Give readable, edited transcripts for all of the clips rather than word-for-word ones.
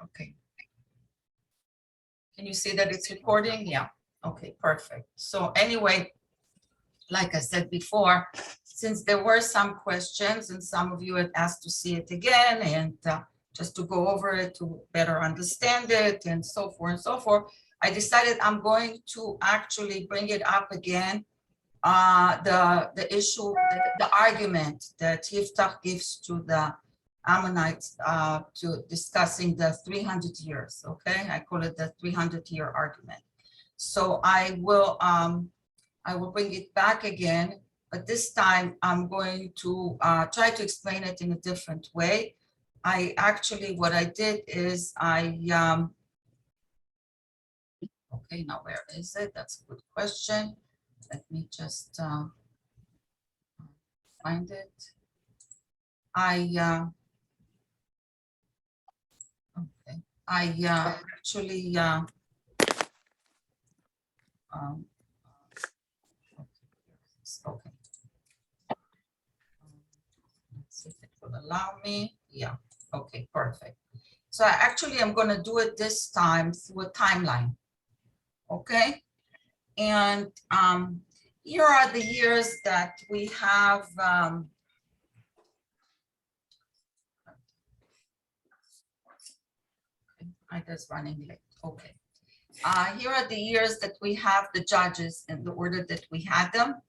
Okay. Can you see that it's recording? Yeah. Okay, perfect. So anyway, like I said before, since there were some questions and some of you had asked to see it again and just to go over it to better understand it and so forth and so forth, I decided I'm going to actually bring it up again, the issue, the argument that Yiftach gives to the Ammonites to discussing the 300 years, okay? I call it the 300-year argument. So I will bring it back again, but this time I'm going to try to explain it in a different way. I actually, what I did is okay, now where is it? That's a good question. Let me just find it. Okay, actually, okay. Let's see if it will allow me. Yeah, okay, perfect. So actually, I'm going to do it this time through a timeline. Okay, and here are the years that we have. I just running late. Okay. Here are the years that we have the judges in the order that we had them.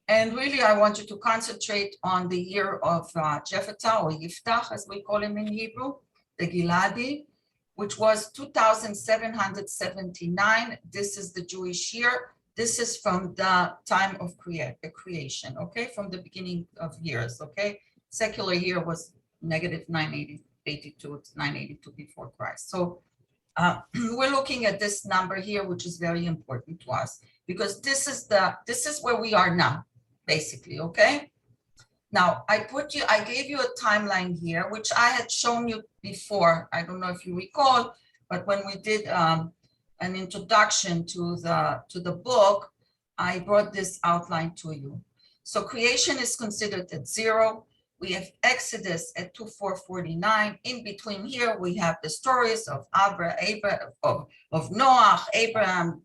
And really, I want you to concentrate on the year of Jephthah, or Yiftach, as we call him in Hebrew, the Giladi, which was 2779. This is the Jewish year. This is from the time of creation, okay? From the beginning of years, okay? Secular year was negative 982, it's 982 before Christ. So we're looking at this number here, which is very important to us because this is where we are now, basically, okay? Now, I gave you a timeline here, which I had shown you before. I don't know if you recall, but when we did an introduction to the book, I brought this outline to you. So creation is considered at 0. We have Exodus at 2449. In between here, we have the stories of of Noah, Abraham,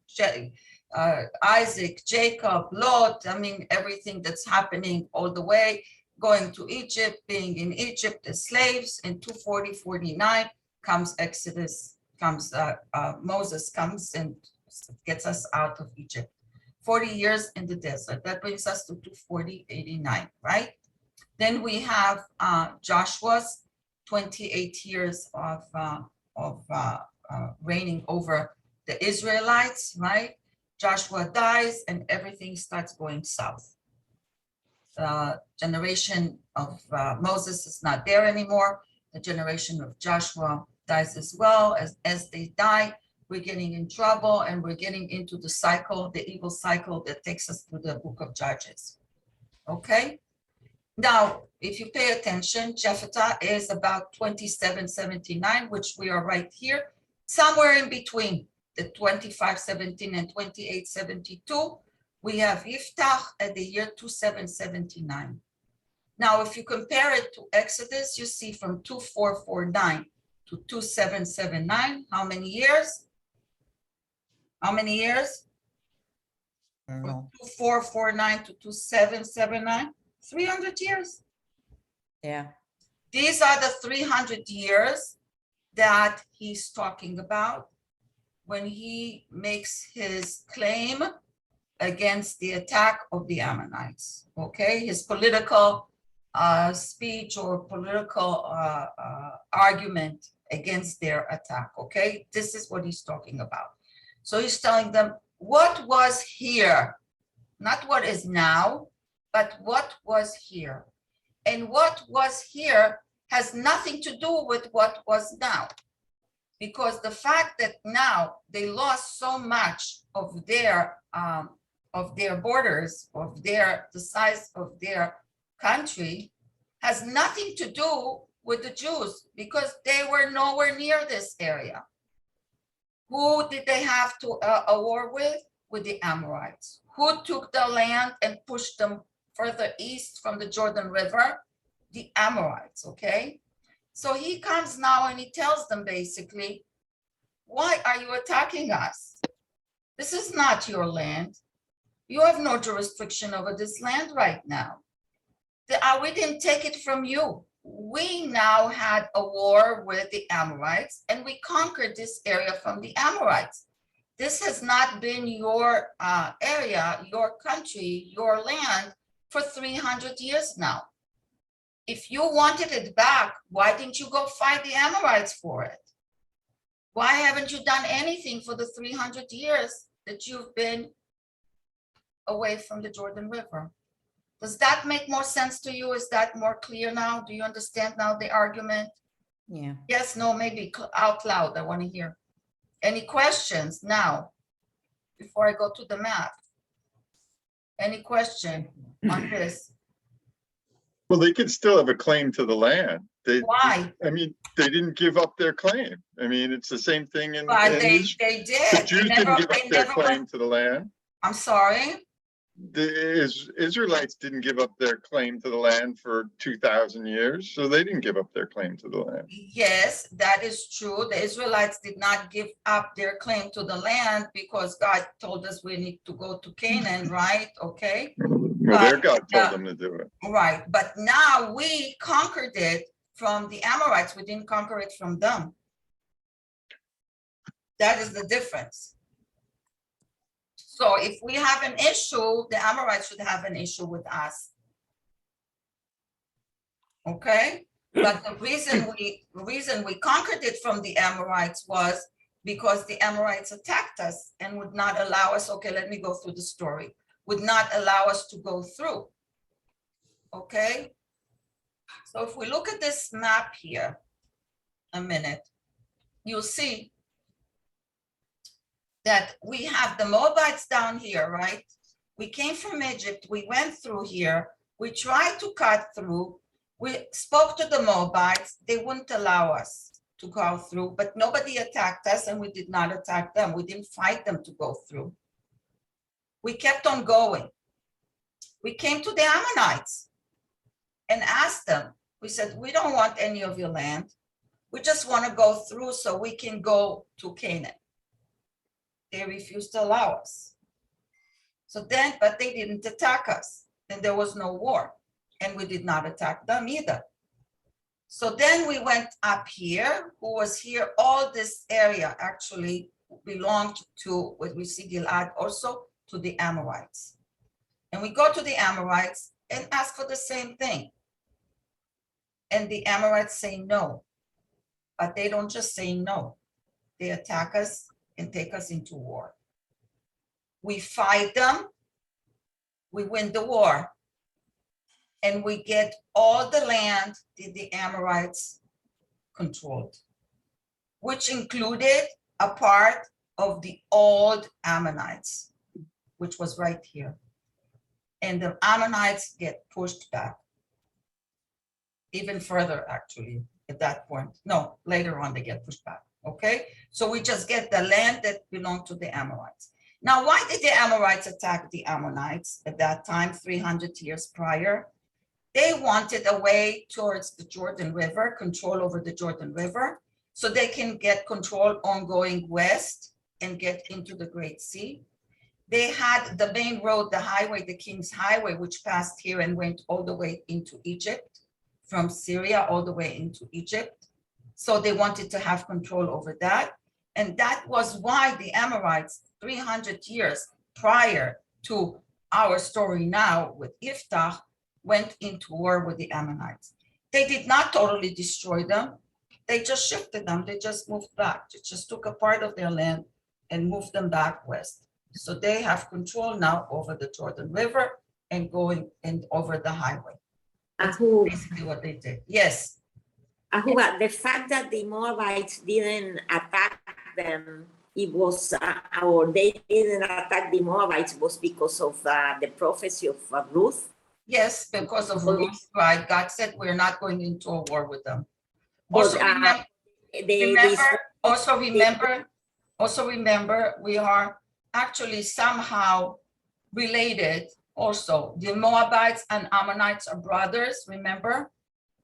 Isaac, Jacob, Lot. I mean, everything that's happening all the way, going to Egypt, being in Egypt as slaves. In 240-49 comes Exodus, Moses comes and gets us out of Egypt. 40 years in the desert. That brings us to 240-89, right? Then we have Joshua's 28 years of reigning over the Israelites, right? Joshua dies and everything starts going south. The generation of Moses is not there anymore. The generation of Joshua dies as well. As they die, we're getting in trouble and we're getting into the cycle, the evil cycle that takes us to the book of Judges. Okay? Now, if you pay attention, Jephthah is about 2779, which we are right here, somewhere in between the 2517 and 2872. We have Yiftach at the year 2779. Now, if you compare it to Exodus, you see from 2449 to 2779, how many years? How many years? From 2449 to 2779? 300 years. Yeah. These are the 300 years that he's talking about when he makes his claim against the attack of the Ammonites, okay? His political speech or political argument against their attack, okay? This is what he's talking about. So he's telling them what was here, not what is now, but what was here. And what was here has nothing to do with what was now. Because the fact that now they lost so much of their borders, of the size of their country, has nothing to do with the Jews because they were nowhere near this area. Who did they have to a war with? With the Amorites. Who took the land and pushed them further east from the Jordan River? The Amorites, okay? So he comes now and he tells them basically, why are you attacking us? This is not your land. You have no jurisdiction over this land right now. We didn't take it from you. We now had a war with the Amorites and we conquered this area from the Amorites. This has not been your area, your country, your land for 300 years now. If you wanted it back, why didn't you go fight the Amorites for it? Why haven't you done anything for the 300 years that you've been away from the Jordan River? Does that make more sense to you? Is that more clear now? Do you understand now the argument? Yeah. Yes, no, maybe out loud. I want to hear. Any questions now before I go to the map? Any question on this? Well, they could still have a claim to the land. Why? I mean, they didn't give up their claim. I mean, it's the same thing in But they the did. Jews didn't give up their claim to the land. I'm sorry. The Israelites didn't give up their claim to the land for 2,000 years, so they didn't give up their claim to the land. Yes, that is true. The Israelites did not give up their claim to the land because God told us we need to go to Canaan, right? Okay. Well, their God told them to do it. Right, but now we conquered it from the Amorites. We didn't conquer it from them. That is the difference. So if we have an issue, the Amorites should have an issue with us. Okay, but the reason we conquered it from the Amorites was because the Amorites attacked us and would not allow us. Okay, let me go through the story. Would not allow us to go through. Okay, so if we look at this map here a minute, you'll see that we have the Moabites down here, right? We came from Egypt, we went through here, we tried to cut through, we spoke to the Moabites, they wouldn't allow us to go through, but nobody attacked us and we did not attack them. We didn't fight them to go through. We kept on going. We came to the Ammonites and asked them, we said, we don't want any of your land. We just want to go through so we can go to Canaan. They refused to allow us. So then, but they didn't attack us. Then there was no war and we did not attack them either. So then we went up here, who was here, all this area actually belonged to what we see Gilad also to the Amorites. And we go to the Amorites and ask for the same thing. And the Amorites say no, but they don't just say no. They attack us and take us into war. We fight them, we win the war, and we get all the land that the Amorites controlled, which included a part of the old Ammonites, which was right here. And the Ammonites get pushed back even further, actually, at that point. No, later on they get pushed back. Okay, so we just get the land that belonged to the Amorites. Now, why did the Amorites attack the Ammonites at that time, 300 years prior? They wanted a way towards the Jordan River, control over the Jordan River, so they can get control on going west and get into the Great Sea. They had the main road, the highway, the King's Highway, which passed here and went all the way into Egypt, from Syria all the way into Egypt. So they wanted to have control over that. And that was why the Amorites, 300 years prior to our story now with Iftach, went into war with the Ammonites. They did not totally destroy them. They just shifted them. They just moved back. They just took a part of their land and moved them back west. So they have control now over the Jordan River and going and over the highway. That's basically what they did. Yes. Ahuva, the fact that the Moabites didn't attack them, it was, or they didn't attack the Moabites was because of the prophecy of Ruth. Yes, because of Ruth, right? God said we're not going into a war with them. But, Also remember, we are actually somehow related also. The Moabites and Ammonites are brothers, remember?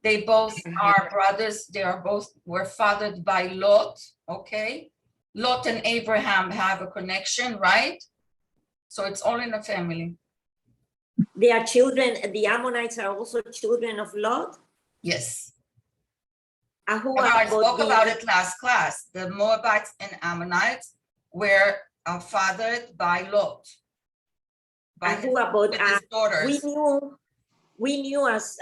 They both are brothers. They are both were fathered by Lot, okay? Lot and Abraham have a connection, right? So it's all in the family. They are children, the Ammonites are also children of Lot. Yes. Who I spoke the- about it last class. The Moabites and Ammonites were fathered by Lot. By who about with his daughters. we knew as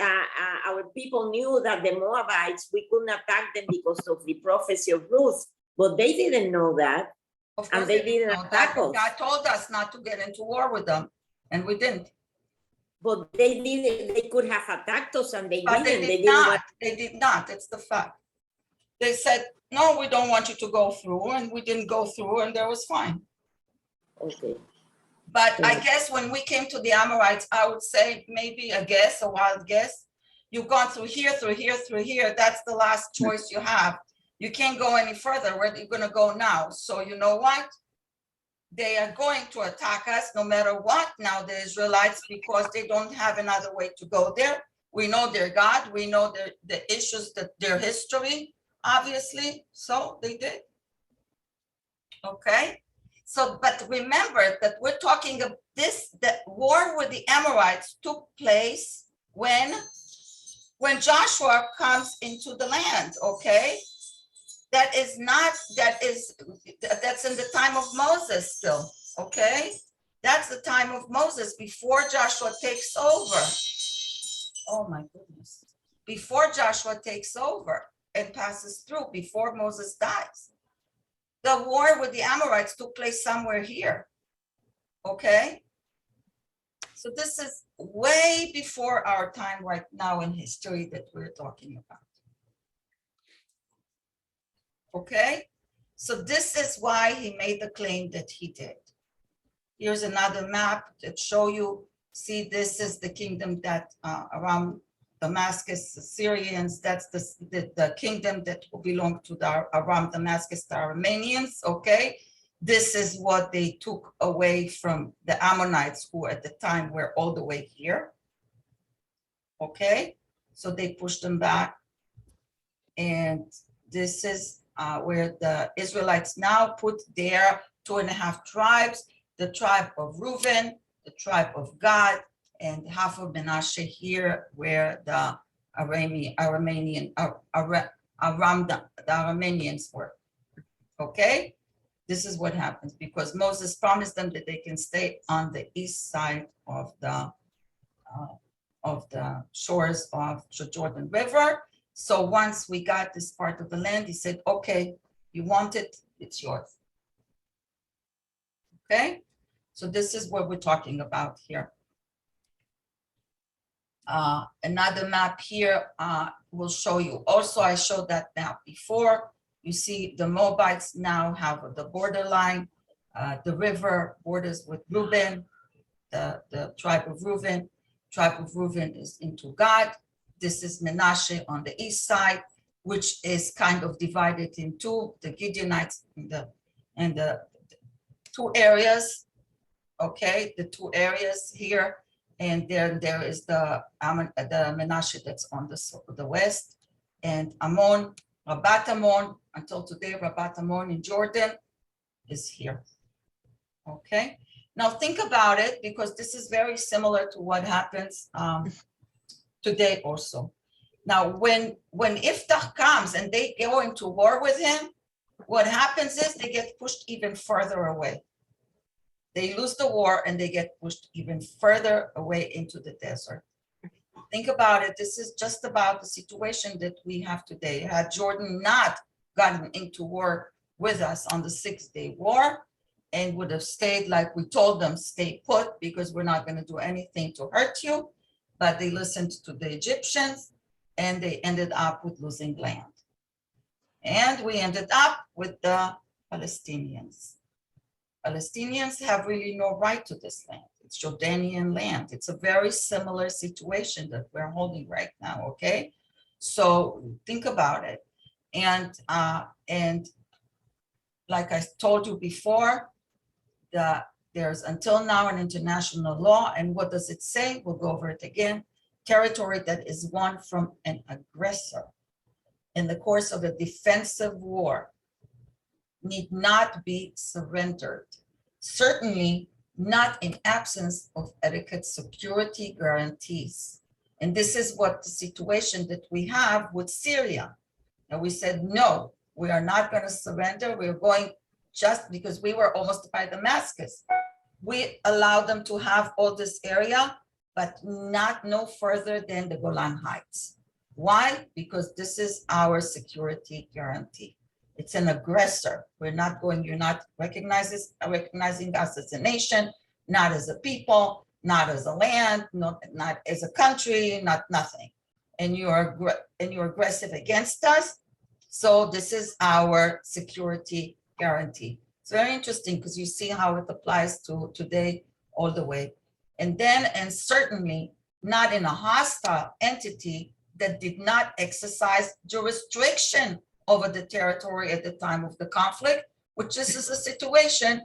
our people knew that the Moabites, we couldn't attack them because of the prophecy of Ruth, but they didn't know that. Of And course, they didn't didn't know attack that. us. God told us not to get into war with them, and we didn't. But they didn't, they could have attacked us and they But didn't. they They did didn't not. want. They did not. It's the fact. They said, no, we don't want you to go through, and we didn't go through, and that was fine. Okay. But I Okay. guess when we came to the Amorites, I would say maybe a guess, a wild guess. You've gone through here, through here, through here. That's the last choice you have. You can't go any further. Where are you going to go now? So you know what? They are going to attack us no matter what now, the Israelites, because they don't have another way to go there. We know their God. We know the issues, that their history, obviously. So they did. Okay. So, but remember that we're talking of this, the war with the Amorites took place when Joshua comes into the land, okay? That's in the time of Moses still, okay? That's the time of Moses before Joshua takes over. Oh my goodness. Before Joshua takes over and passes through, before Moses dies. The war with the Amorites took place somewhere here, okay? So this is way before our time right now in history that we're talking about. Okay, so this is why he made the claim that he did. Here's another map that show you, see, this is the kingdom that around Damascus, the Syrians, that's the kingdom that belonged to around Damascus, the Armenians, okay? This is what they took away from the Ammonites, who at the time were all the way here, okay? So they pushed them back. And this is where the Israelites now put their 2.5 tribes, the tribe of Reuben, the tribe of Gad, and half of Manasseh here, where the Arameans were. Okay, this is what happens because Moses promised them that they can stay on the east side of the shores of the Jordan River. So once we got this part of the land, he said, okay, you want it, it's yours. Okay, so this is what we're talking about here. Another map here will show you. Also, I showed that map before. You see the Moabites now have the borderline. The river borders with Reuben, the tribe of Reuben. Tribe of Reuben is into Gad. This is Manasseh on the east side, which is kind of divided into the Gideonites and the two areas. Okay, the two areas here. And then there is the Manasseh that's on the west, and Ammon, Rabat Ammon, until today, Rabat Ammon in Jordan is here. Okay, now think about it, because this is very similar to what happens today also. Now, when Iftach comes and they go into war with him, what happens is they get pushed even further away. They lose the war and they get pushed even further away into the desert. Think about it. This is just about the situation that we have today. Had Jordan not gotten into war with us on the 6-day war and would have stayed like we told them, stay put, because we're not going to do anything to hurt you. But they listened to the Egyptians and they ended up with losing land. And we ended up with the Palestinians. Palestinians have really no right to this land. It's Jordanian land. It's a very similar situation that we're holding right now, okay? So think about it. And like I told you before, there's until now an international law. And what does it say? We'll go over it again. territory that is won from an aggressor in the course of a defensive war need not be surrendered. Certainly not in absence of adequate security guarantees. And this is what the situation that we have with Syria. And we said, no, we are not going to surrender. We're going just because we were almost by Damascus. We allowed them to have all this area, but not no further than the Golan Heights. Why? Because this is our security guarantee. It's an aggressor. We're not going, you're not recognizing us as a nation, not as a people, not as a land, not as a country, not nothing. And you're aggressive against us. So this is our security guarantee. It's very interesting because you see how it applies to today all the way. And then, and certainly not in a hostile entity that did not exercise jurisdiction over the territory at the time of the conflict, which this is a situation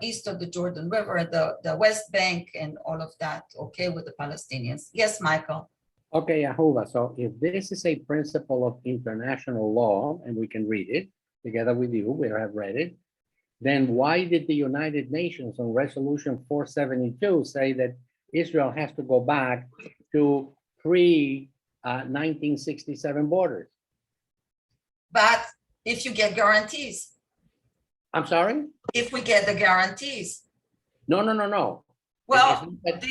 east of the Jordan River, the West Bank and all of that, okay, with the Palestinians. Yes, Michael. Okay, Yahuwah, so if this is a principle of international law, and we can read it together with you, we have read it, then why did the United Nations on Resolution 472 say that Israel has to go back to pre-1967 borders? But if you get guarantees, I'm sorry? if we get the guarantees, No. well, It-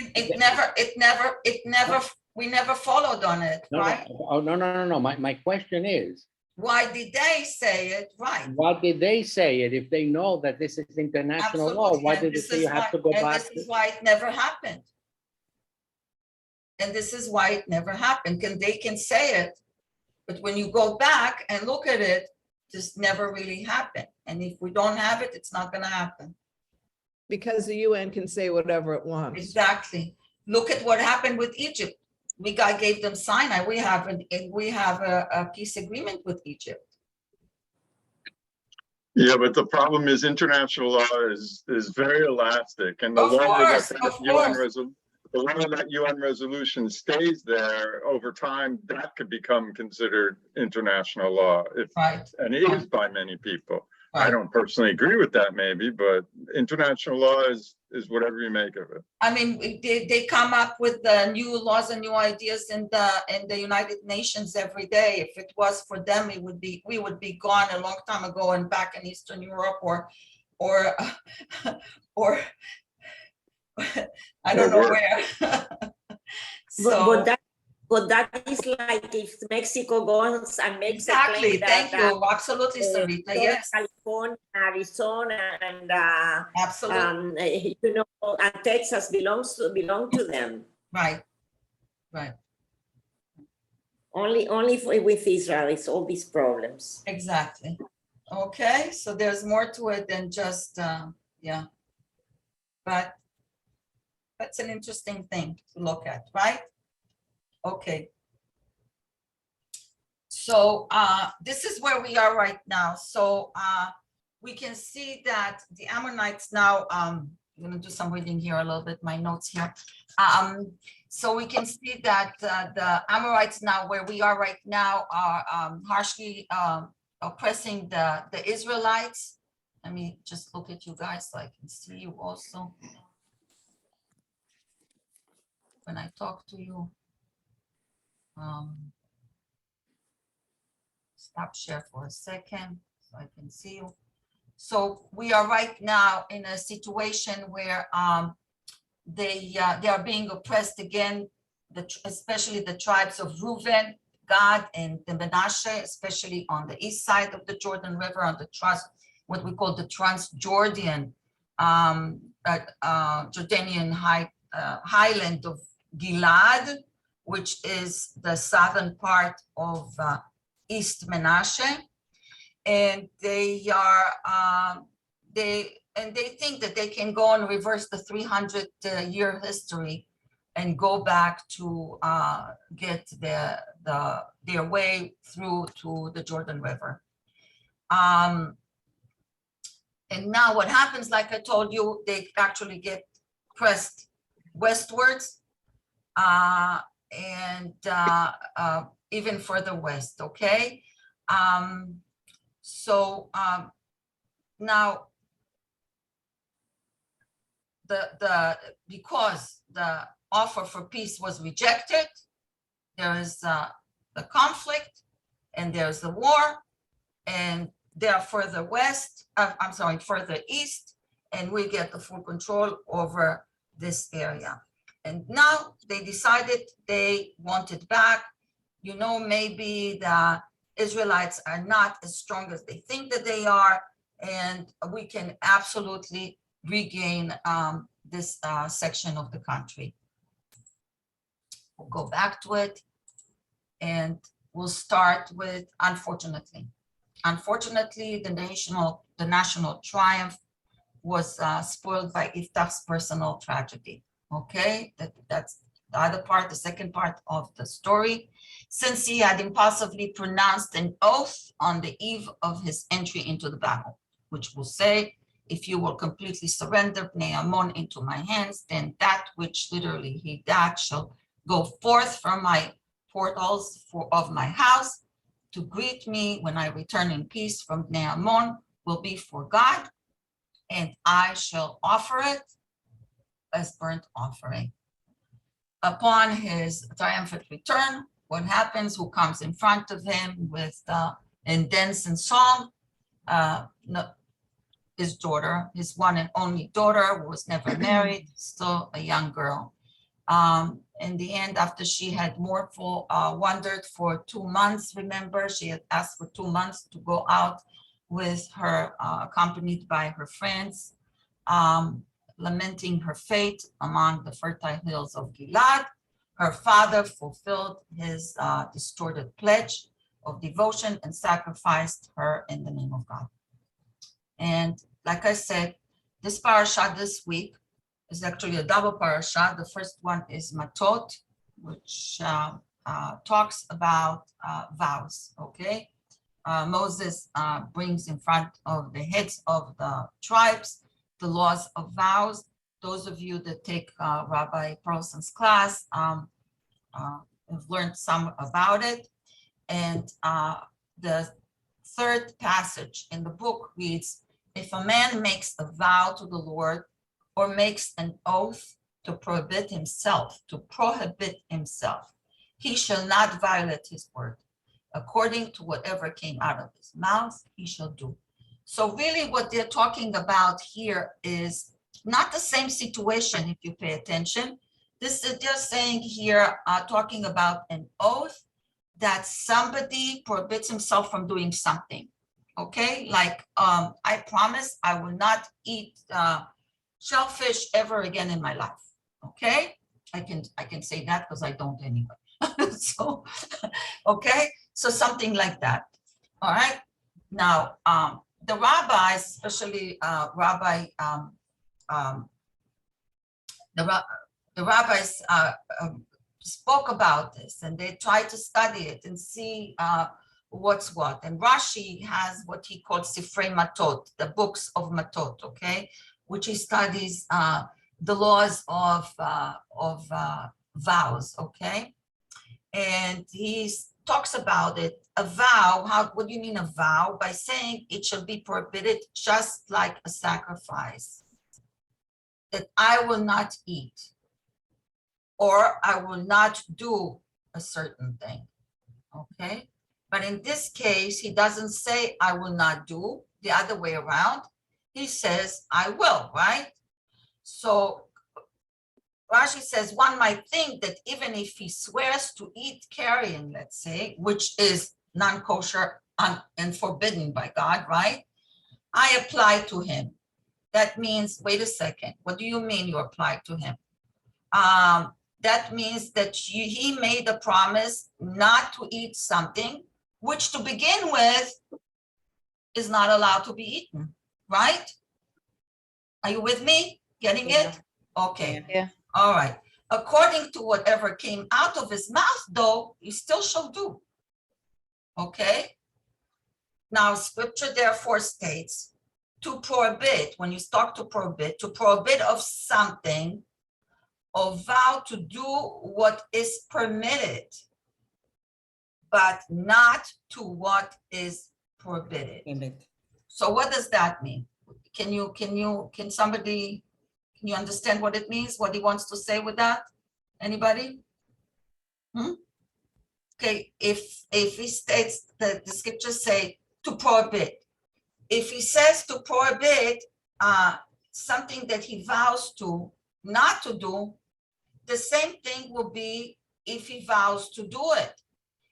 we never followed on it, No, right? no. My question is, Why did they say it? Right. why did they say it if they know that this is international law? Absolutely. Why And did they this say is you have why- to go and back? this is why it never happened. And this is why it never happened. They can say it, but when you go back and look at it, this never really happened. And if we don't have it, it's not gonna happen. Because the UN can say whatever it wants. Exactly. Look at what happened with Egypt. Gave them Sinai. We have a peace agreement with Egypt. Yeah, but the problem is international law is very elastic, and the Of longer course, that of UN course. the longer that UN resolution stays there over time, that could become considered international law. Right. And it is by many people. I Right. don't personally agree with that, maybe, but international law is whatever you make of it. I mean, they come up with the new laws and new ideas in the United Nations every day. If it was for them, we would be gone a long time ago and back in Eastern Europe or I don't know where. So But that is like if Mexico goes and makes exactly. a claim Thank that, you. Absolutely, Sarita. Yes, California, Arizona, and absolutely. and Texas belong to them. Right. Only with Israel is all these problems. Exactly. Okay, so there's more to it than just, yeah. But that's an interesting thing to look at, right? Okay. So this is where we are right now. So we can see that the Ammonites now, I'm gonna do some reading here a little bit, my notes here. So we can see that the Amorites now, where we are right now, are harshly oppressing the Israelites. Let me just look at you guys so I can see you also. When I talk to you. Stop share for a second so I can see you. So we are right now in a situation where they are being oppressed again, especially the tribes of Reuben, Gad, and the Menashe, especially on the east side of the Jordan River, on the what we call the Transjordan Jordanian highland of Gilad, which is the southern part of East Menashe, and they think that they can go and reverse the 300-year history and go back to get their way through to the Jordan River. And now what happens, like I told you, they actually get pressed westwards. and even further west, okay? Now, because the offer for peace was rejected, there is the conflict, and there's the war, and they are further west, I'm sorry, further east, and we get the full control over this area. And now they decided they want it back. You know, maybe the Israelites are not as strong as they think that they are, and we can absolutely regain this section of the country. We'll go back to it, and we'll start with, unfortunately, the national triumph was spoiled by Iftach's personal tragedy. Okay, that's the other part, the second part of the story. Since he had impulsively pronounced an oath on the eve of his entry into the battle, which will say, if you will completely surrender Bnei Ammon into my hands, then that which literally he that shall go forth from my portals of my house to greet me when I return in peace from Bnei Ammon will be for God, and I shall offer it as burnt offering. Upon his triumphant return, what happens? Who comes in front of him with in dance and song? His daughter, his one and only daughter, who was never married, still a young girl. In the end, after she had wandered for 2 months, remember, she had asked for 2 months to go out with her, accompanied by her friends, lamenting her fate among the fertile hills of Gilad. Her father fulfilled his distorted pledge of devotion and sacrificed her in the name of God. And like I said, this parasha this week is actually a double parasha. The first one is Matot, which talks about vows, okay? Moses brings in front of the heads of the tribes the laws of vows. Those of you that take Rabbi Perlson's class have learned some about it. And the third passage in the book reads, if a man makes a vow to the Lord or makes an oath to prohibit himself, he shall not violate his word. According to whatever came out of his mouth, he shall do. So really what they're talking about here is not the same situation, if you pay attention. This is just saying here, talking about an oath that somebody prohibits himself from doing something, okay? Like, I promise I will not eat shellfish ever again in my life, okay? I can say that because I don't anyway. So, okay, so something like that, all right? Now, the rabbis, especially the rabbis spoke about this, and they tried to study it and see what's what. And Rashi has what he called Sifrei Matot, the books of Matot, okay, which he studies the laws of vows, okay, and he talks about it. A vow, what do you mean a vow? By saying it shall be prohibited just like a sacrifice, that I will not eat, or I will not do a certain thing, okay? But in this case, he doesn't say I will not do, the other way around. He says I will, right? So Rashi says one might think that even if he swears to eat carrion, let's say, which is non-kosher and forbidden by God, right? I apply to him. That means, wait a second, what do you mean you apply to him? That means that he made a promise not to eat something, which to begin with is not allowed to be eaten, right? Are you with me? Getting it? Okay. Yeah. All right. According to whatever came out of his mouth, though, he still shall do. Okay. Now, scripture therefore states to prohibit, when you start to prohibit of something, or vow to do what is permitted, but not to what is prohibited. So what does that mean? Can somebody, can you understand what it means? What he wants to say with that? Anybody? Okay, if he states that the scriptures say to prohibit, if he says to prohibit something that he vows to not to do, the same thing will be if he vows to do it.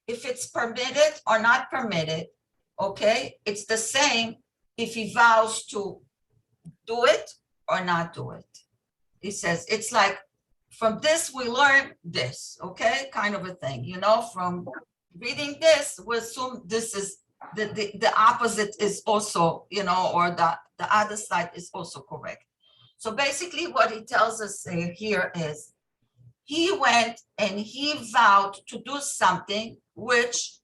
If it's permitted or not permitted, okay, it's the same if he vows to do it or not do it. He says, it's like, from this we learn this, okay, kind of a thing, you know, from reading this, we assume this is the opposite is also, you know, or the other side is also correct. So basically what he tells us here is, he went and he vowed to do something which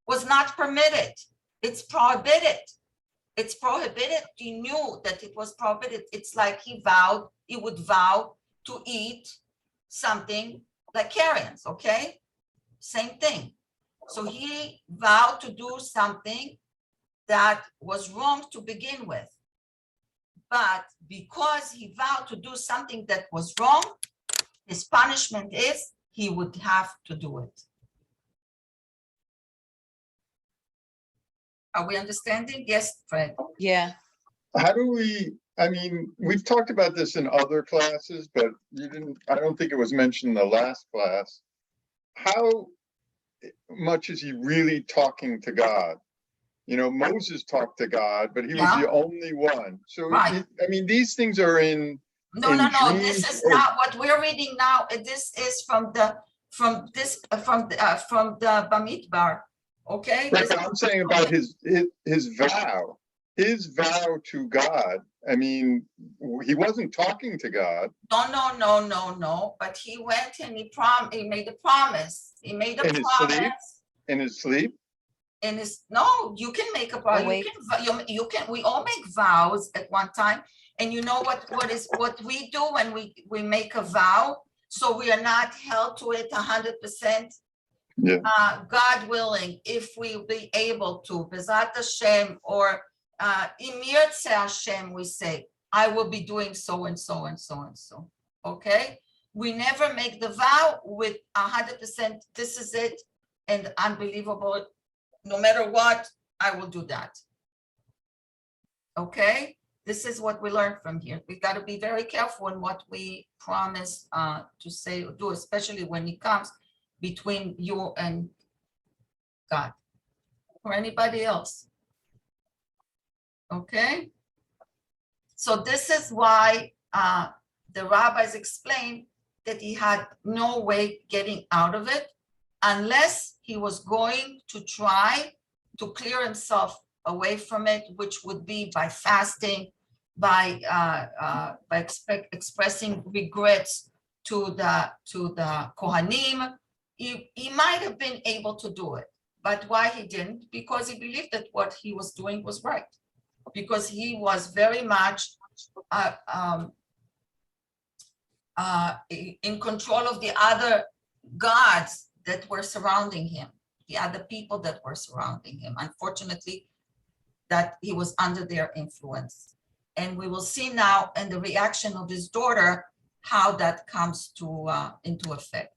was not permitted. It's prohibited. It's prohibited. He knew that it was prohibited. It's like he would vow to eat something like carrions, okay? Same thing. So he vowed to do something that was wrong to begin with. But because he vowed to do something that was wrong, his punishment is he would have to do it. Are we understanding? Yes, Fred. Yeah. How do we, I mean, we've talked about this in other classes, but you didn't, I don't think it was mentioned in the last class. How much is he really talking to God? You know, Moses talked to God, but he was the only one. So, Right. I mean, these things are in. No, this is not what we're reading now. This is from the Bamidbar, okay? Right, but I'm saying about his vow, to God. I mean, he wasn't talking to God. No, but he went and he made a promise. He made a In his sleep? promise. In his sleep? No, you can make a vow. Awake. You can, we all make vows at one time. And you know what we do when we make a vow? So we are not held to it 100%. Yeah. God willing, if we be able to, Bezat Hashem, or Im Yirtzeh Hashem, we say, I will be doing so and so and so and so. Okay? We never make the vow with 100%. This is it, and unbelievable. No matter what, I will do that. Okay? This is what we learned from here. We got to be very careful in what we promise to say or do, especially when it comes between you and God or anybody else. Okay? So this is why the rabbis explained that he had no way getting out of it unless he was going to try to clear himself away from it, which would be by fasting, by expressing regrets to the Kohanim. He might have been able to do it, but why he didn't? Because he believed that what he was doing was right, because he was very much in control of the other gods that were surrounding him, the other people that were surrounding him. Unfortunately, that he was under their influence. And we will see now in the reaction of his daughter how that comes to into effect.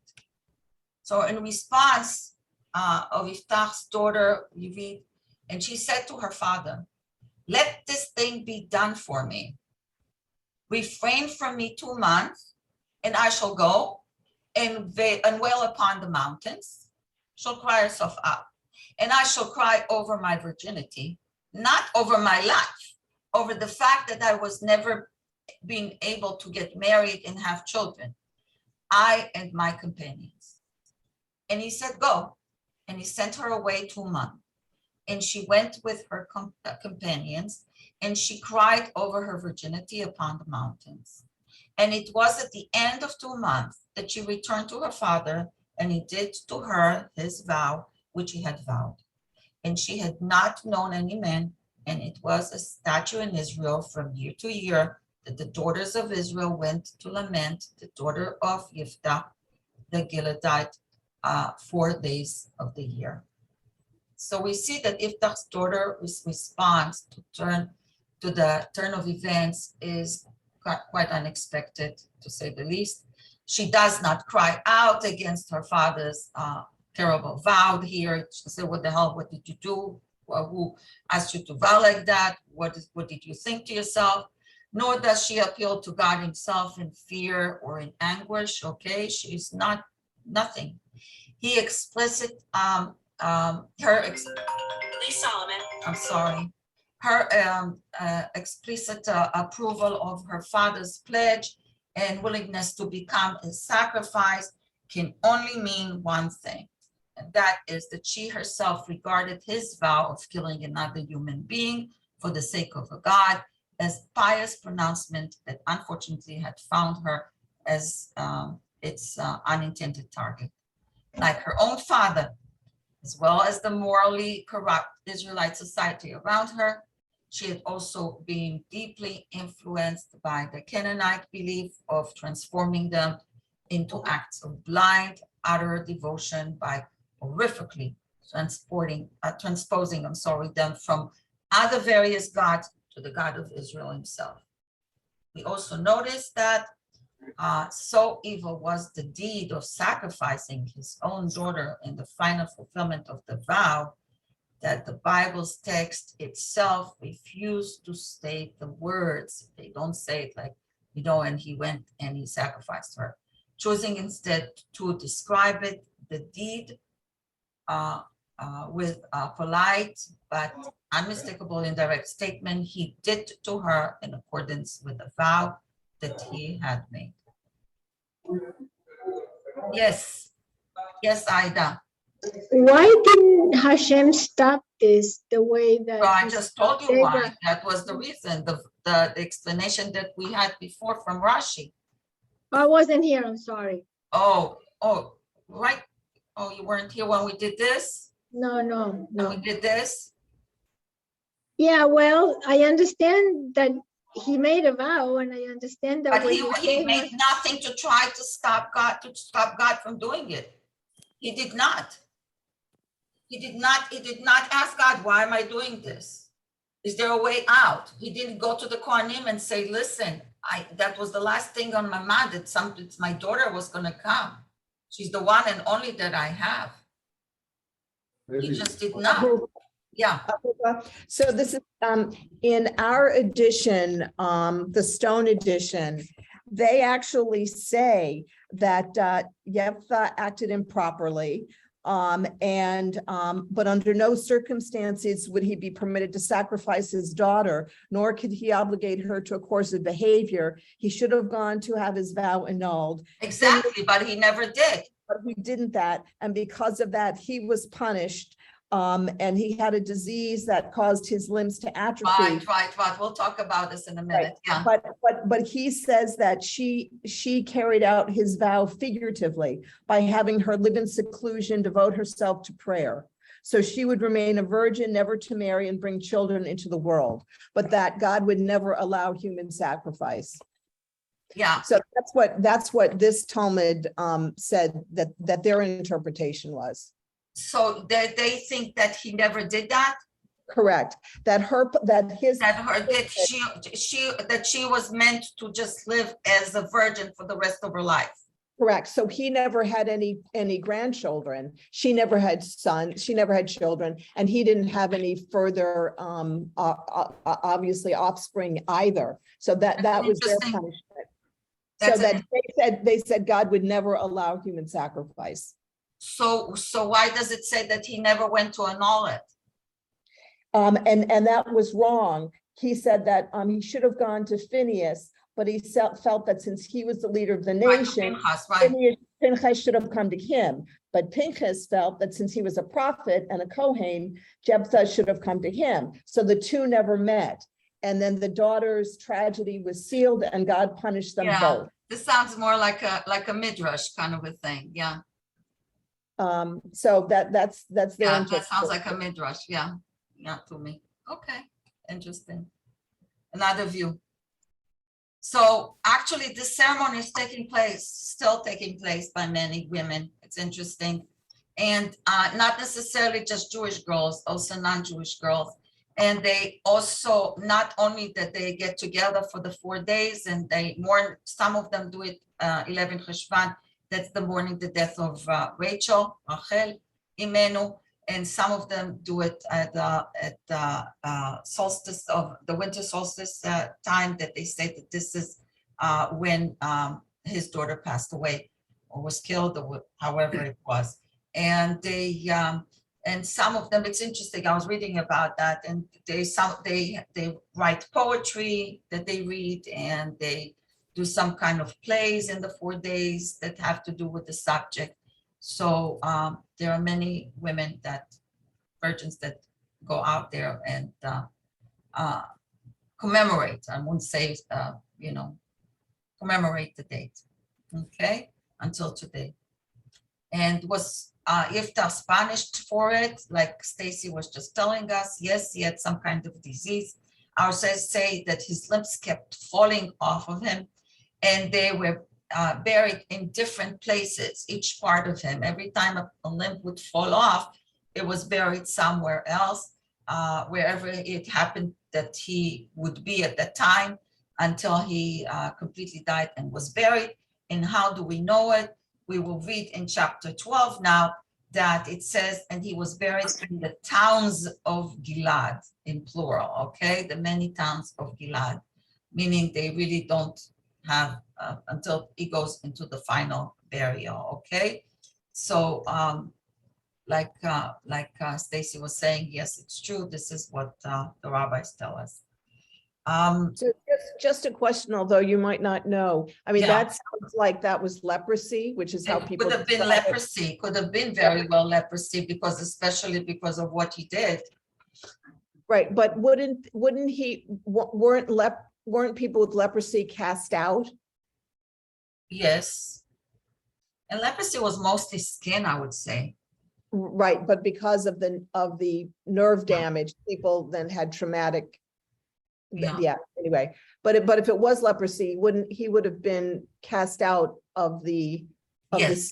So in response of Yiftach's daughter, you read, and she said to her father, let this thing be done for me. Refrain from me 2 months, and I shall go and wail upon the mountains, shall cry herself out. And I shall cry over my virginity, not over my life, over the fact that I was never being able to get married and have children, I and my companions. And he said, go. And he sent her away 2 months. And she went with her companions, and she cried over her virginity upon the mountains. And it was at the end of 2 months that she returned to her father, and he did to her his vow, which he had vowed. And she had not known any man, and it was a statute in Israel from year to year that the daughters of Israel went to lament the daughter of Yiftach, the Gileadite, 4 days of the year. So we see that Yiftach's daughter response to the turn of events is quite unexpected, to say the least. She does not cry out against her father's terrible vow here. She said, what the hell, what did you do? Well, who asked you to vow like that? What did you think to yourself? Nor does she appeal to God himself in fear or in anguish, okay? She's nothing. He explicit, Please, Solomon. I'm sorry. Her explicit approval of her father's pledge and willingness to become a sacrifice can only mean one thing, and that is that she herself regarded his vow of killing another human being for the sake of a God as pious pronouncement that unfortunately had found her as its unintended target. Like her own father, as well as the morally corrupt Israelite society around her, she had also been deeply influenced by the Canaanite belief of transforming them into acts of blind, utter devotion by horrifically transposing them from other various gods to the God of Israel himself. We also notice that so evil was the deed of sacrificing his own daughter in the final fulfillment of the vow that the Bible's text itself refused to state the words. They don't say it like, and he went and he sacrificed her, choosing instead to describe it, the deed, with a polite but unmistakable indirect statement he did to her in accordance with the vow that he had made. Yes, Ida. Why didn't Hashem stop this the way that? So I he just told you did why. that? That was the reason, the explanation that we had before from Rashi. I wasn't here, I'm sorry. Oh, right. Oh, you weren't here when we did this? No. When we did this? Yeah, well, I understand that he made a vow and I understand that But when he gave made us- nothing to try to stop God from doing it. He did not. He did not ask God, why am I doing this? Is there a way out? He didn't go to the Kohanim and say, listen, that was the last thing on my mind, that my daughter was gonna come. She's the one and only that I have. He just did not. Yeah. So this is in our edition, the Stone edition, they actually say that Yephthah acted improperly. But under no circumstances would he be permitted to sacrifice his daughter, nor could he obligate her to a course of behavior. He should have gone to have his vow annulled. Exactly, but he never did. But he didn't that, and because of that, he was punished. And he had a disease that caused his limbs to atrophy. Right. We'll talk about this in a minute. Yeah. But he says that she carried out his vow figuratively by having her live in seclusion, devote herself to prayer. So she would remain a virgin, never to marry and bring children into the world, but that God would never allow human sacrifice. Yeah. So that's what this Talmud said that their interpretation was. So they think that he never did that? Correct. That she was meant to just live as a virgin for the rest of her life. Correct. So he never had any grandchildren. She never had sons. She never had children, and he didn't have any further, obviously, offspring either. So that was their punishment. So that they said God would never allow human sacrifice. So why does it say that he never went to annul it? And that was wrong. He said that Mm-hmm. he should have gone to Phineas, but he felt that since he was the leader of the nation, Pinchas should have come to him. But Pinchas felt that since he was a prophet and a Kohen, Jephthah should have come to him. So the two never met. And then the daughter's tragedy was sealed and God punished them both. This sounds more like a midrash kind of a thing. Yeah. So that's their that sounds like a midrash. Yeah, to me. Okay, interesting. Another view. So actually, this ceremony is taking place, still taking place by many women. It's interesting. And not necessarily just Jewish girls, also non-Jewish girls. And they also, not only that they get together for the 4 days and they mourn, some of them do it 11 Cheshvan, that's the mourning the death of Rachel, Imenu, and some of them do it at the solstice of the winter solstice time, that they say that this is when his daughter passed away or was killed, or however it was. And they and some of them, it's interesting, I was reading about that, and they write poetry that they read, and they do some kind of plays in the 4 days that have to do with the subject. So there are many women virgins that go out there and commemorate, I won't say, commemorate the date, okay, until today. And was Iftar's punished for it, like Stacy was just telling us? Yes, he had some kind of disease. Our says say that his limbs kept falling off of him, and they were buried in different places, each part of him. Every time a limb would fall off, it was buried somewhere else, wherever it happened that he would be at that time, until he completely died and was buried. And how do we know it? We will read in chapter 12 now that it says, and he was buried in the towns of Gilad, in plural, okay? The many towns of Gilad, meaning they really don't have until he goes into the final burial, okay? So like Stacy was saying, yes, it's true. This is what the rabbis tell us. So just a question, although you might not know. I mean, Yeah. that sounds like that was leprosy, which is how It people. could have been describe it. leprosy, could have been very well leprosy, because especially because of what he did. Right, but wouldn't weren't people with leprosy cast out? Yes. And leprosy was mostly skin, I would say. Right, but because of the nerve damage, people then had traumatic. Yeah. Anyway, but if it was leprosy, he would have been cast out of the. Yes,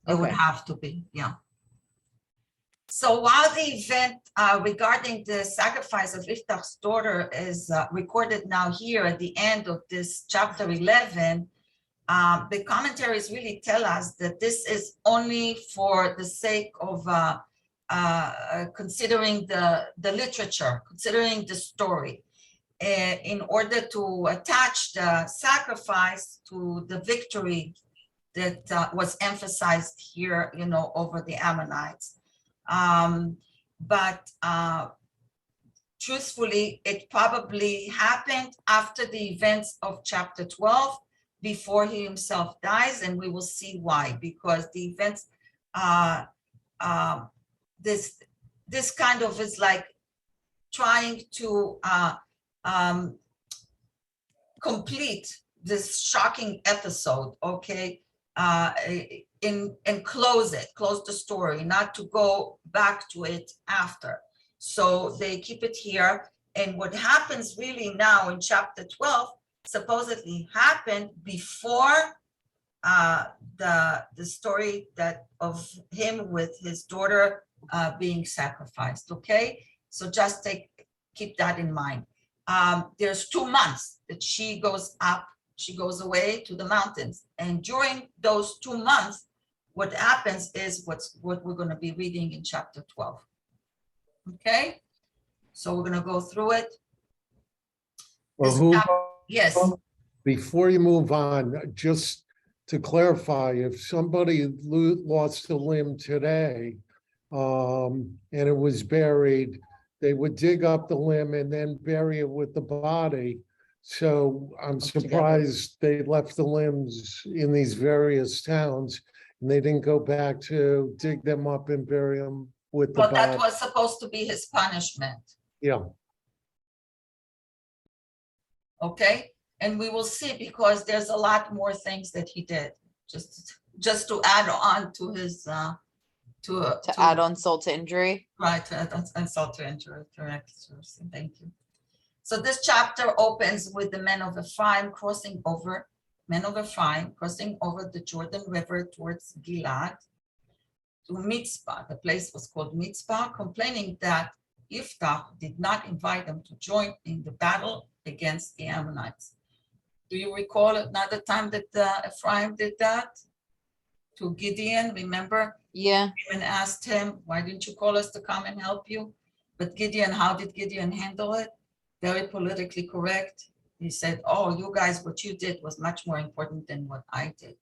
it would Okay. have to be, yeah. So while the event regarding the sacrifice of Iftar's daughter is recorded now here at the end of this chapter 11, the commentaries really tell us that this is only for the sake of considering the literature, considering the story, in order to attach the sacrifice to the victory that was emphasized here, over the Ammonites. But truthfully, it probably happened after the events of chapter 12, before he himself dies, and we will see why, because the events, this kind of is like trying to complete this shocking episode, okay, and close the story, not to go back to it after. So they keep it here. And what happens really now in chapter 12 supposedly happened before the story that of him with his daughter being sacrificed, okay? So just keep that in mind. There's 2 months that she goes away to the mountains. And during those 2 months, what happens is what we're going to be reading in chapter 12. Okay, so we're going to go through it. Well, Yes. Before you move on, just to clarify, if somebody lost a limb today, and it was buried, they would dig up the limb and then bury it with the body. So I'm surprised they left the limbs in these various towns and they didn't go back to dig them up and bury them with the Well, body. that was supposed to be his punishment. Yeah. Okay, and we will see, because there's a lot more things that he did, just to add on to his to add on salt to injury. Right, to add insult to injury, correct. Thank you. So this chapter opens with the men of Ephraim crossing over the Jordan River towards Gilad to Mitzpah. The place was called Mitzpah, complaining that Yiftach did not invite them to join in the battle against the Ammonites. Do you recall another time that Ephraim did that to Gideon? Remember? Yeah. And asked him, why didn't you call us to come and help you? But Gideon, how did Gideon handle it? Very politically correct. He said, oh, you guys, what you did was much more important than what I did.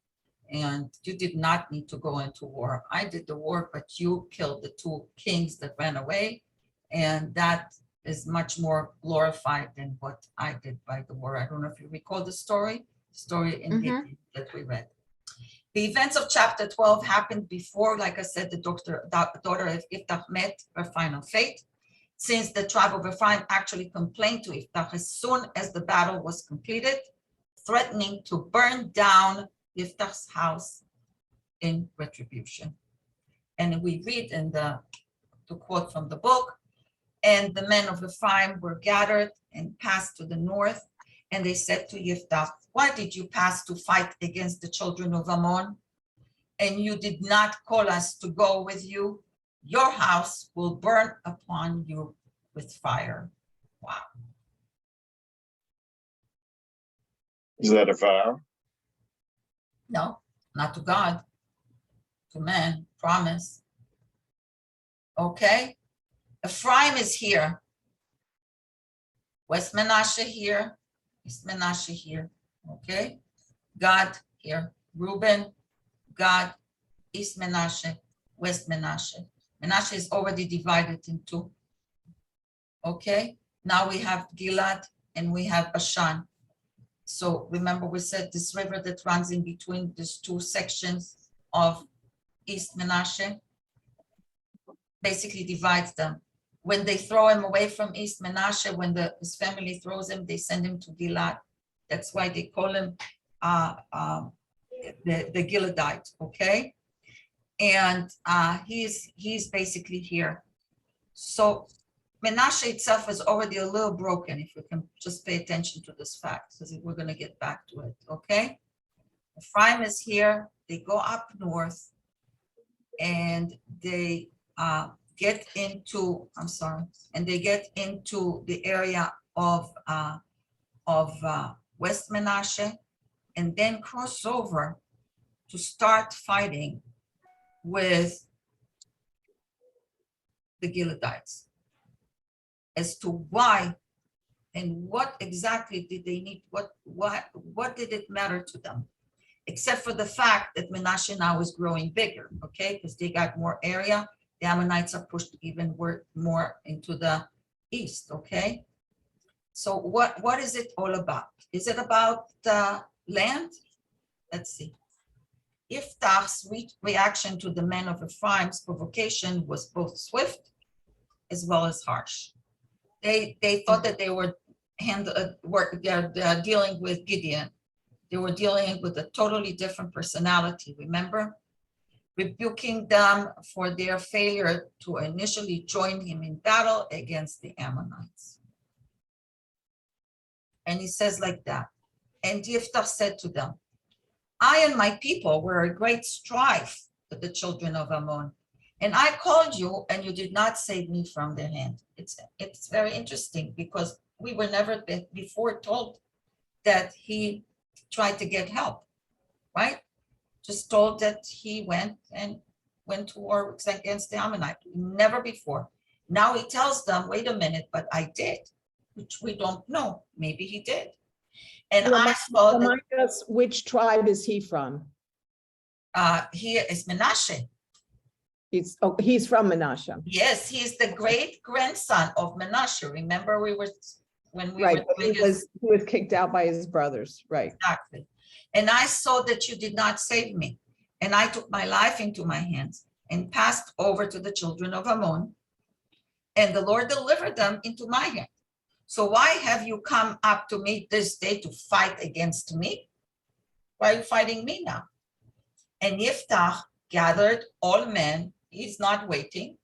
And you did not need to go into war. I did the war, but you killed the two kings that ran away. And that is much more glorified than what I did by the war. I don't know if you recall the story in Gideon that we read. The events of chapter 12 happened before, like I said, the daughter of Yiftach met her final fate. Since the tribe of Ephraim actually complained to Yiftach as soon as the battle was completed, threatening to burn down Yiftach's house in retribution. And we read in the quote from the book, and the men of Ephraim were gathered and passed to the north, and they said to Yiftach, why did you pass to fight against the children of Ammon? And you did not call us to go with you. Your house will burn upon you with fire. Wow. Is that a vow? No, not to God, to man, promise. Okay. Ephraim is here. West Menashe here, East Menashe here. Okay. God here. Reuben, God, East Menashe, West Menashe. Menashe is already divided in two. Okay, now we have Gilad and we have Bashan. So remember we said this river that runs in between these two sections of East Menashe basically divides them. When they throw him away from East Menashe, when his family throws him, they send him to Gilad. That's why they call him the Gileadite, okay? And he's basically here. So Menashe itself is already a little broken, if we can just pay attention to this fact, because we're going to get back to it, okay? Ephraim is here, they go up north, and they get into, the area of West Menashe, and then cross over to start fighting with the Gileadites. As to why and what exactly did they need, what did it matter to them? Except for the fact that Menashe now is growing bigger, okay? Because they got more area. The Ammonites are pushed even more into the east, okay? So what is it all about? Is it about the land? Let's see. Yiftach's reaction to the men of Ephraim's provocation was both swift as well as harsh. They thought that they were dealing with Gideon. They were dealing with a totally different personality, remember? Rebuking them for their failure to initially join him in battle against the Ammonites. And he says like that. And Yiftach said to them, I and my people were a great strife with the children of Ammon. And I called you and you did not save me from their hand. It's very interesting because we were never before told that he tried to get help, right? Just told that he went to war against the Ammonite, never before. Now he tells them, wait a minute, but I did, which we don't know. Maybe he did. And I saw that Remind us, which tribe is he from? he is Menashe. He's from Menashe. Yes, he's the great grandson of Menashe. Remember, Right, he was kicked out by his brothers, right? Exactly. And I saw that you did not save me, and I took my life into my hands and passed over to the children of Ammon, and the Lord delivered them into my hand. So why have you come up to me this day to fight against me? Why are you fighting me now? And Yiftach gathered all men, he's not waiting,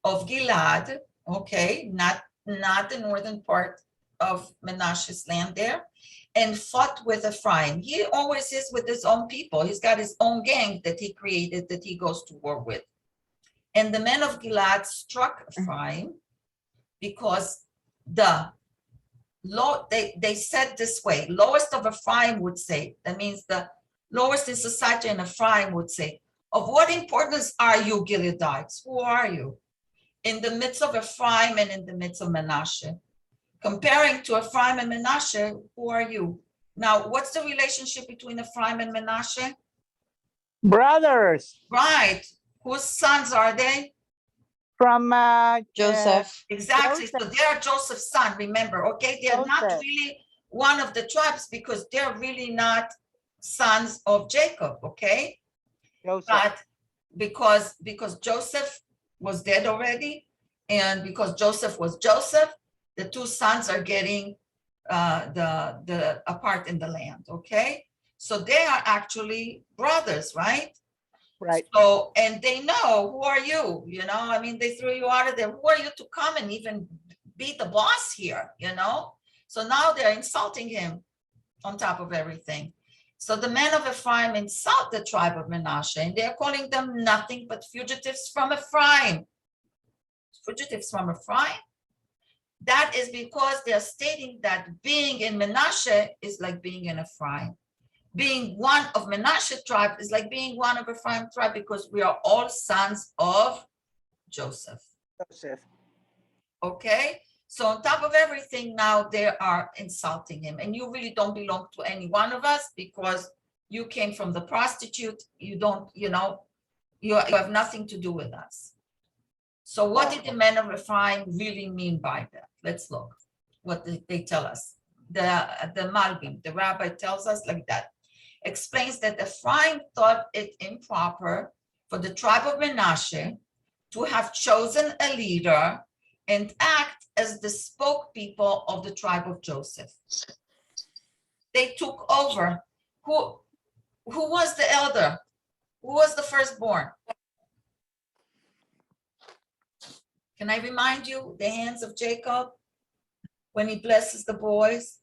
of Gilad, okay, not the northern part of Menashe's land there and fought with Ephraim. He always is with his own people. He's got his own gang that he created that he goes to war with. And the men of Gilad struck Ephraim because they said this way, lowest of Ephraim would say, that means the lowest in society in Ephraim would say, of what importance are you, Gileadites? Who are you? In the midst of Ephraim and in the midst of Menashe. Comparing to Ephraim and Menashe, who are you? Now, what's the relationship between Ephraim and Menashe? Brothers Right. Whose sons are they? from Joseph. Exactly. Joseph. So they are Joseph's son, remember, okay? They're not Joseph. really one of the tribes because they're really not sons of Jacob, okay? Joseph. But because Joseph was dead already, and because Joseph was Joseph, the two sons are getting the a part in the land, okay? So they are actually brothers, right? Right. So, and they know, who are you? You know, I mean, they threw you out of there. Who are you to come and even be the boss here, you know? So now they're insulting him on top of everything. So the men of Ephraim insult the tribe of Menashe, and they're calling them nothing but fugitives from Ephraim. Fugitives from Ephraim? That is because they're stating that being in Menashe is like being in Ephraim. Being one of Menashe tribe is like being one of Ephraim tribe because we are all sons of Joseph. Joseph. Okay? So on top of everything, now they are insulting him. And you really don't belong to any one of us because you came from the prostitute. You don't, you know, you have nothing to do with us. So what did the men of Ephraim really mean by that? Let's look what they tell us. The Malbim, the rabbi tells us like that. Explains that Ephraim thought it improper for the tribe of Menashe to have chosen a leader and act as the spokespeople of the tribe of Joseph. They took over. Who was the elder? Who was the firstborn? Can I remind you the hands of Jacob when he blesses the boys?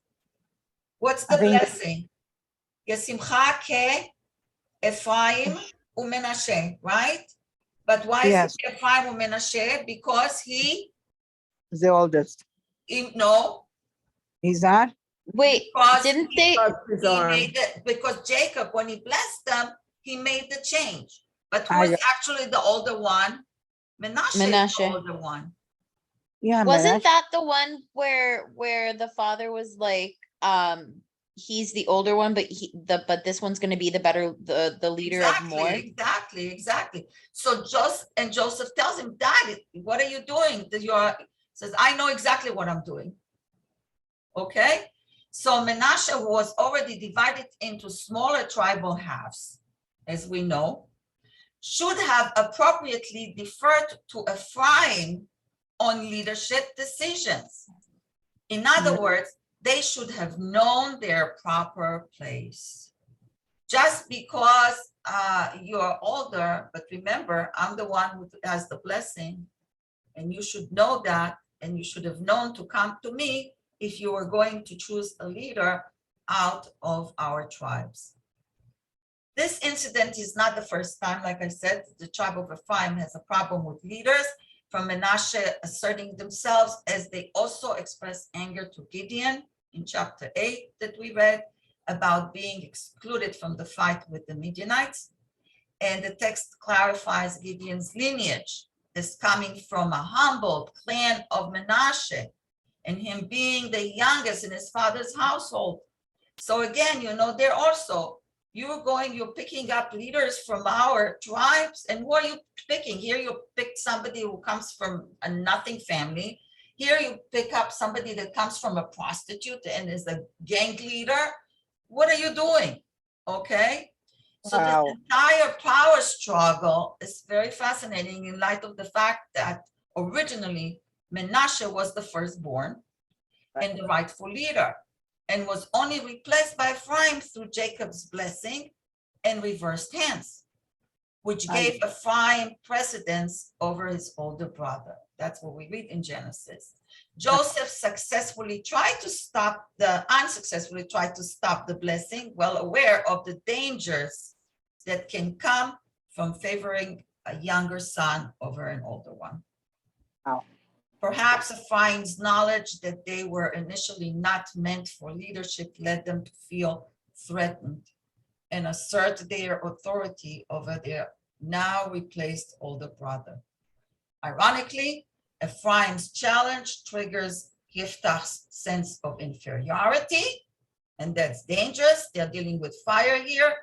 What's the blessing? Yesimcha ke Ephraim uMenashe, right? But why Yes. is it Ephraim uMenashe? Because he The oldest. no. He's not? Wait, Because didn't he- they? he made it because Jacob, when he blessed them, he made the change. But who is actually the older one? Menashe is the Menashe. older one. Yeah, Wasn't Menashe. that the one where the father was like, he's the older one, but this one's gonna be the leader of more? Exactly. So Joseph tells him, Dad, what are you doing? Says, I know exactly what I'm doing. Okay. So Menashe was already divided into smaller tribal halves, as we know, should have appropriately deferred to Ephraim on leadership decisions. In other words, they should have known their proper place. Just because you're older, but remember, I'm the one who has the blessing, and you should know that, and you should have known to come to me if you were going to choose a leader out of our tribes. This incident is not the first time, like I said, the tribe of Ephraim has a problem with leaders from Menashe asserting themselves, as they also express anger to Gideon in chapter 8 that we read about being excluded from the fight with the Midianites. And the text clarifies Gideon's lineage as coming from a humble clan of Menashe, and him being the youngest in his father's household. So again, you know, they're also, you're picking up leaders from our tribes, and who are you picking? Here you pick somebody who comes from a nothing family. Here you pick up somebody that comes from a prostitute and is a gang leader. What are you doing? Okay. So Wow. this entire power struggle is very fascinating in light of the fact that originally Menashe was the firstborn and the rightful leader, and was only replaced by Ephraim through Jacob's blessing and reversed hands, which gave Ephraim precedence over his older brother. That's what we read in Genesis. Joseph unsuccessfully tried to stop the blessing, well aware of the dangers that can come from favoring a younger son over an older one. Wow. Perhaps Ephraim's knowledge that they were initially not meant for leadership led them to feel threatened and assert their authority over their now replaced older brother. Ironically, Ephraim's challenge triggers Yiftach's sense of inferiority, and that's dangerous. They're dealing with fire here.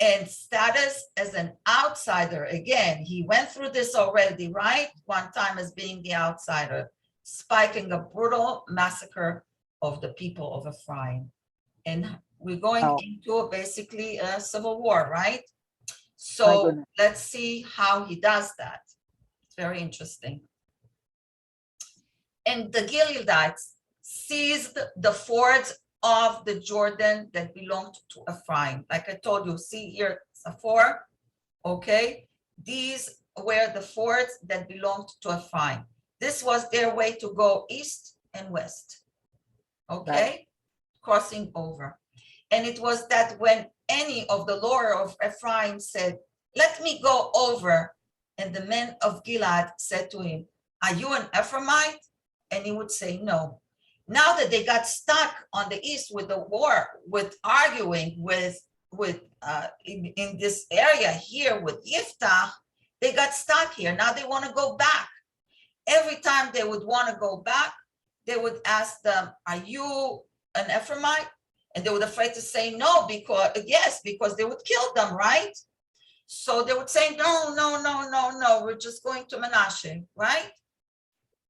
And status as an outsider. Again, he went through this already, right? One time as being the outsider, spiking a brutal massacre of the people of Ephraim. And we're going into basically a civil war, right? So let's see how he does that. It's very interesting. And the Gileadites seized the fords of the Jordan that belonged to Ephraim. Like I told you, see here, Saphor, okay? These were the fords that belonged to Ephraim. This was their way to go east and west, okay? Crossing over. And it was that when any of the lord of Ephraim said, let me go over, and the men of Gilead said to him, are you an Ephraimite? And he would say, no. Now that they got stuck on the east with the war, with arguing in this area here with Yiftach, they got stuck here. Now they want to go back. Every time they would want to go back, they would ask them, are you an Ephraimite? And they were afraid to say no, because they would kill them, right? So they would say, no, we're just going to Menashe, right?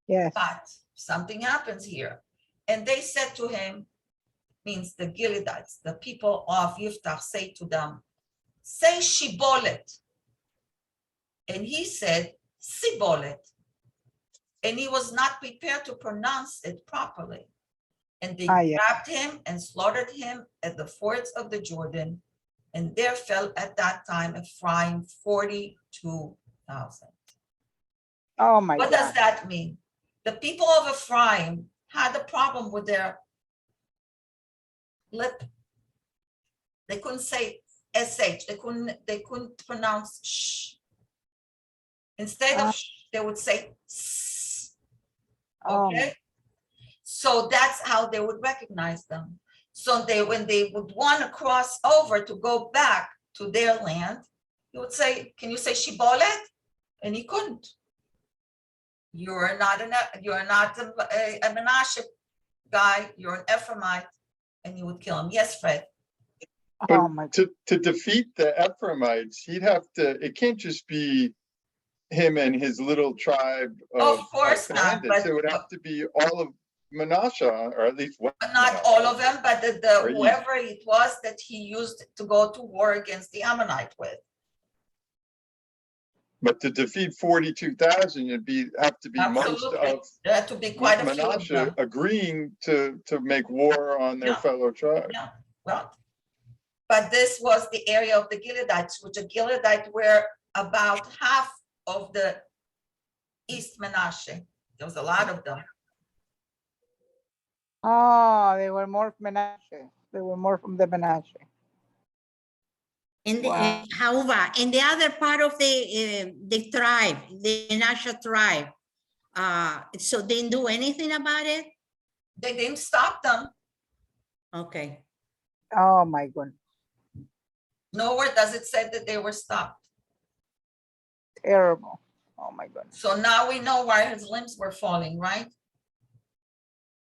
Yes. But something happens here. And they said to him, means the Gileadites, the people of Yiftach say to them, say Shibolet. And he said, Sibolet. And he was not prepared to pronounce it properly. And they grabbed him and slaughtered him at the fords of the Jordan. And there fell at that time Ephraim 42,000. Oh my God. What does that mean? The people of Ephraim had a problem with their lip. They couldn't say SH. They couldn't pronounce sh. Instead of sh, they would say s. Okay. So that's how they would recognize them. So when they would want to cross over to go back to their land, he would say, can you say Shibolet? And he couldn't. You're not a Menashe guy, you're an Ephraimite, and you would kill him. Yes, Fred. To defeat the Ephraimites, he'd have to, it can't just be him and his little tribe of course not, but it would have to be all of Manasseh, or at least one. Not all of them, but whoever it was that he used to go to war against the Ammonite with. But to defeat 42,000, have to be Absolutely. most of to be quite a few of them. agreeing to make war on their fellow tribe. Yeah, well, but this was the area of the Gileadites, which the Gileadites were about half of the East Menashe. There was a lot of them. Oh, they were more Menashe. They were more from the Menashe. In the however, in the other part of the tribe, the Menashe tribe, so they didn't do anything about it? They didn't stop them. Okay. Oh my goodness. Nowhere does it say that they were stopped. Terrible. Oh my goodness. So now we know why his limbs were falling, right?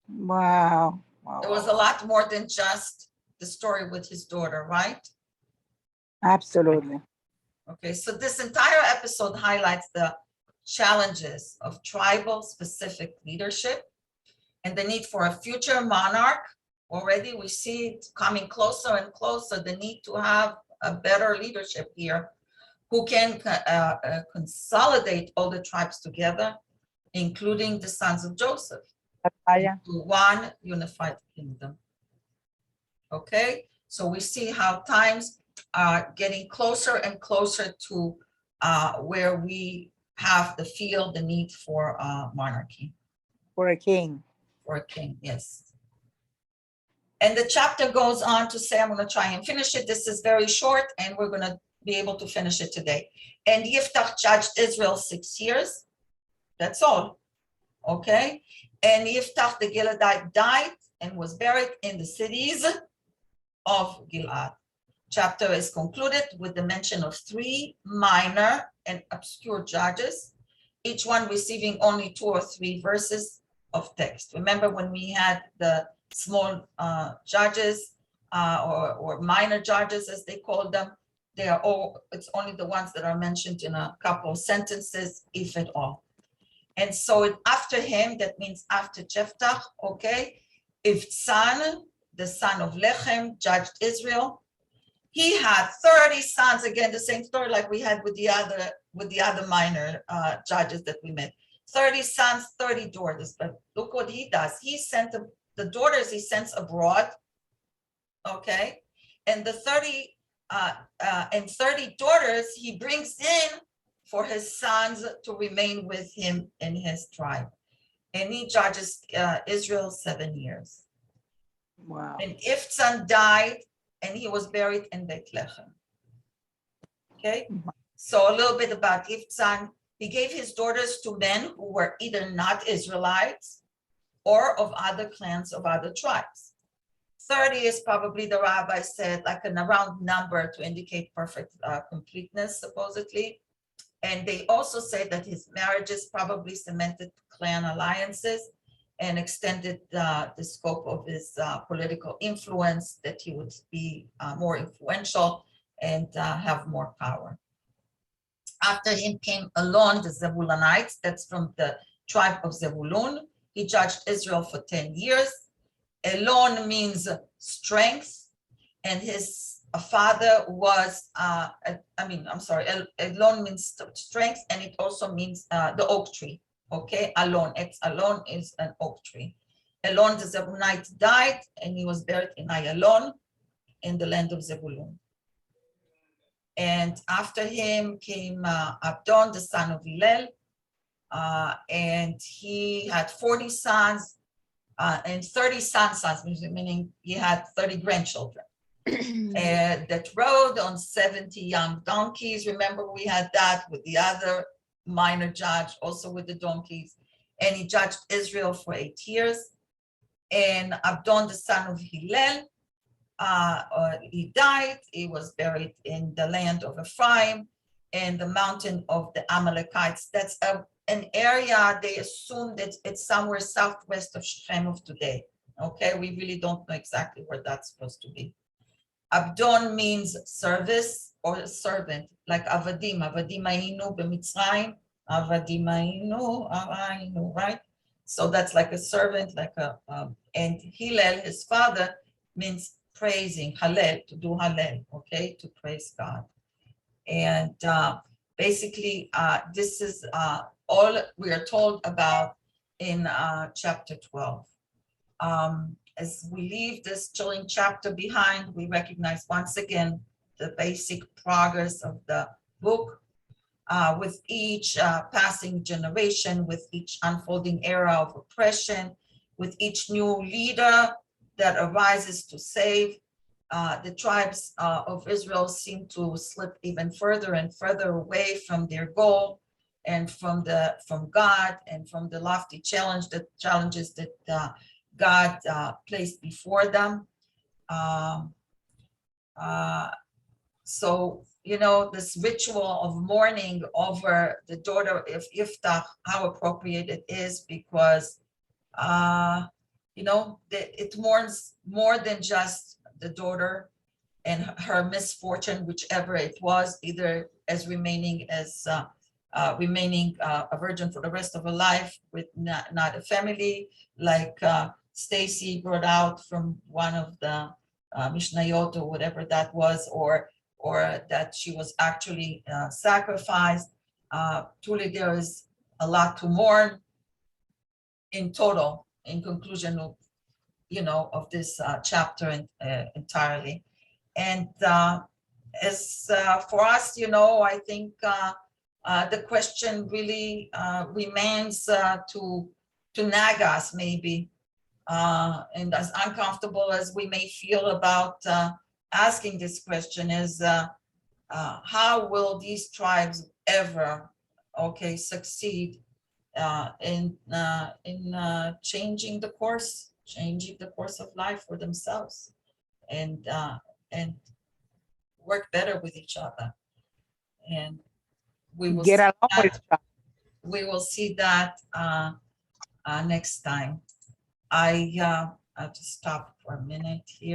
Wow. There was a lot more than just the story with his daughter, right? Absolutely. Okay, so this entire episode highlights the challenges of tribal specific leadership and the need for a future monarch. Already we see it coming closer and closer, the need to have a better leadership here who can consolidate all the tribes together, including the sons of Joseph, into one unified kingdom. Okay, so we see how times are getting closer and closer to where we have the feel the need for monarchy, For a king. for a king, yes. And the chapter goes on to say, I'm going to try and finish it. This is very short, and we're going to be able to finish it today. And Yiftach judged Israel 6 years. That's all. Okay. And Yiftach the Gileadite died and was buried in the cities of Gilad. Chapter is concluded with the mention of 3 minor and obscure judges, each one receiving only 2 or 3 verses of text. Remember when we had the small judges or minor judges, as they call them, they are all, it's only the ones that are mentioned in a couple of sentences, if at all. And so after him, that means after Jephthah, okay, Ibtzan, the son of Lechem, judged Israel. He had 30 sons, again, the same story like we had with the other minor judges that we met. 30 sons, 30 daughters. But look what he does. He sent the daughters, he sends abroad, okay? And the 30 daughters he brings in for his sons to remain with him in his tribe. And he judges Israel 7 years. Wow. And Ibtzan died, and he was buried in Bethlehem. Okay, so a little bit about Ibtzan. He gave his daughters to men who were either not Israelites or of other clans of other tribes. 30 is probably, the rabbi said, like an round number to indicate perfect completeness, supposedly. And they also say that his marriages probably cemented clan alliances and extended the scope of his political influence, that he would be more influential and have more power. After him came Elon, the Zebulonites, that's from the tribe of Zebulun. He judged Israel for 10 years. Elon means strength, and his father was, Elon means strength, and it also means the oak tree. Okay, Alon, Alon is an oak tree. Elon the Zebulonite died, and he was buried in Ayalon in the land of Zebulun. And after him came Abdon, the son of Hillel, and he had 40 sons and 30 sons, meaning he had 30 grandchildren. That rode on 70 young donkeys. Remember, we had that with the other minor judge, also with the donkeys. And he judged Israel for 8 years. And Abdon, the son of Hillel, he died. He was buried in the land of Ephraim and the mountain of the Amalekites. That's an area they assume that it's somewhere southwest of Shechem of today. Okay, we really don't know exactly where that's supposed to be. Abdon means service or servant, like Avadim. Avadim Ainu b'Mitzrayim. Avadim Ainu, right? So that's like a servant, like and Hillel, his father, means praising, Hallel, to do Hallel, okay, to praise God. And basically, this is all we are told about in chapter 12. As we leave this chilling chapter behind, we recognize once again the basic progress of the book. With each passing generation, with each unfolding era of oppression, with each new leader that arises to save, the tribes of Israel seem to slip even further and further away from their goal and from God and from the lofty challenges that God placed before them. So, you know, this ritual of mourning over the daughter of Yiftach, how appropriate it is, because, you know, it mourns more than just the daughter and her misfortune, whichever it was, either as remaining a virgin for the rest of her life with not a family, like Stacy brought out from one of the Mishnayot or whatever that was, or that she was actually sacrificed. Truly, there is a lot to mourn in total, in conclusion of, you know, of this chapter entirely. And as for us, you know, I think The question really remains to nag us maybe. And as uncomfortable as we may feel about asking this question is, how will these tribes ever, okay, succeed in changing the course of life for themselves, and work better with each other. And we will Get see along with that, each other. we will see that next time. I'll just stop for a minute here.